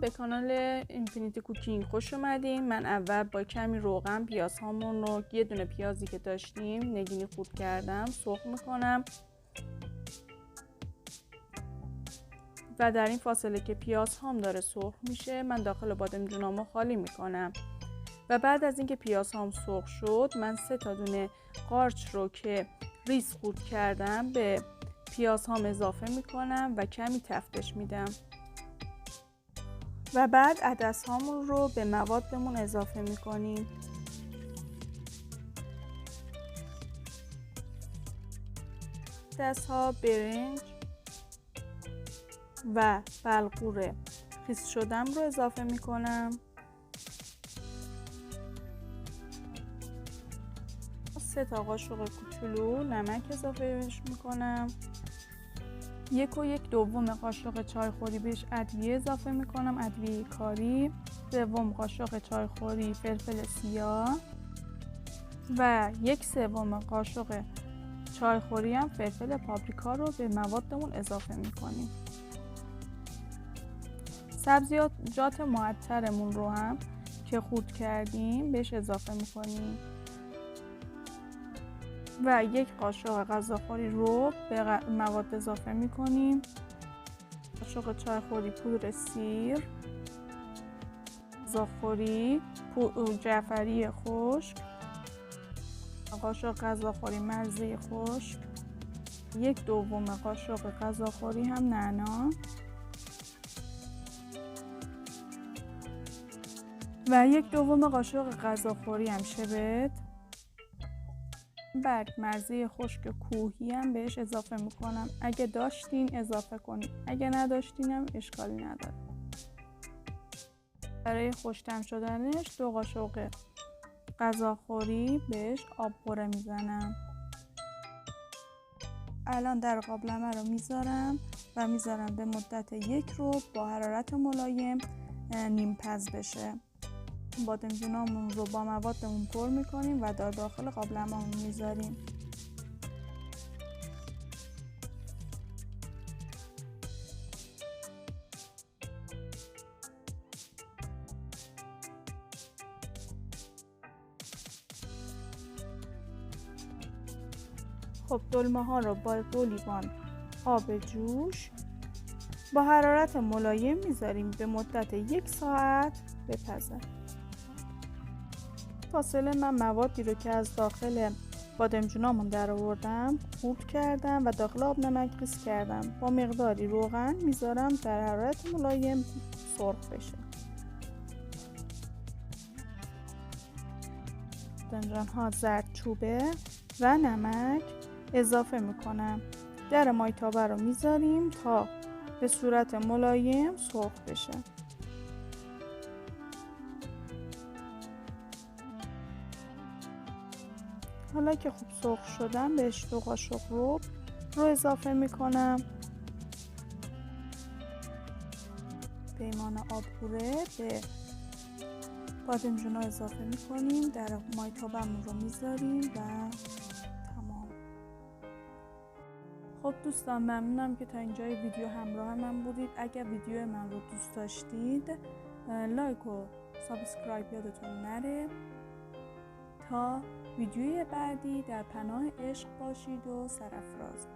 به کانال اینفینیتی کوکینگ خوش اومدین. من اول با کمی روغن پیاز هامون رو، یه دونه پیازی که داشتیم نگینی خورد کردم، سرخ میکنم و در این فاصله که پیاز هام داره سرخ میشه من داخل بادمجونامو خالی میکنم و بعد از اینکه پیاز هام سرخ شد من 3 دونه قارچ رو که ریز خورد کردم به پیاز هام اضافه میکنم و کمی تفتش میدم و بعد عدس هامون رو به موادمون اضافه میکنیم. عدس ها، برنج و بلغور خیس شدم رو اضافه میکنم. 3 قاشق کوچولو نمک اضافه میکنم. 1 و 1/2 قاشق چایخوری بهش ادویه اضافه میکنم، ادویه کاری. 3 قاشق چایخوری فلفل سیاه و 1/3 قاشق چایخوری هم فلفل پاپریکا رو به موادمون اضافه میکنیم. سبزیجات معطرمون رو هم که خورد کردیم بهش اضافه میکنیم و 1 قاشق غذاخوری رو به مواد اضافه میکنیم. قاشق چایخوری پودر سیر، غذاخوری جعفری خشک، قاشق غذاخوری مرزی خشک، 1/2 قاشق غذاخوری هم نعنا و 1/2 قاشق غذاخوری هم شبت. بعد مرزی خشک کوهی هم بهش اضافه میکنم. اگه داشتین اضافه کنید، اگه نداشتین هم اشکالی نداره. برای خوش‌طعم شدنش 2 قاشق غذاخوری بهش آب قوره میزنم. الان در قابلمه رو میذارم و میذارم به مدت 1 روز با حرارت ملایم نیم پز بشه. بادمجونامون رو با موادمون پر میکنیم و در داخل قابلمه‌مون میذاریم. خب دلمه ها رو با 2 لیوان آب جوش با حرارت ملایم میذاریم به مدت 1 ساعت بپزه. فاصله من موادی رو که از داخل بادمجونامون در آوردم خورد کردم و داخل آب نمک ریز کردم. با مقداری روغن میذارم در حرارت ملایم سرخ بشه. بادمجان ها زردچوبه و نمک اضافه میکنم. در مایتابه رو میذاریم تا به صورت ملایم سرخ بشه. حالا که خوب سرخ شدن بهش 2 قاشق رو اضافه میکنم. پیمان آبگوره به بادمجونا اضافه میکنیم. در مایتابه‌مون رو میذاریم و تمام. خب دوستان ممنونم که تا اینجای ویدیو همراه من بودید. اگر ویدیو من رو دوست داشتید لایک و سابسکرایب یادتون نره. تا ویدیوی بعدی در پناه عشق باشید و سرافراز.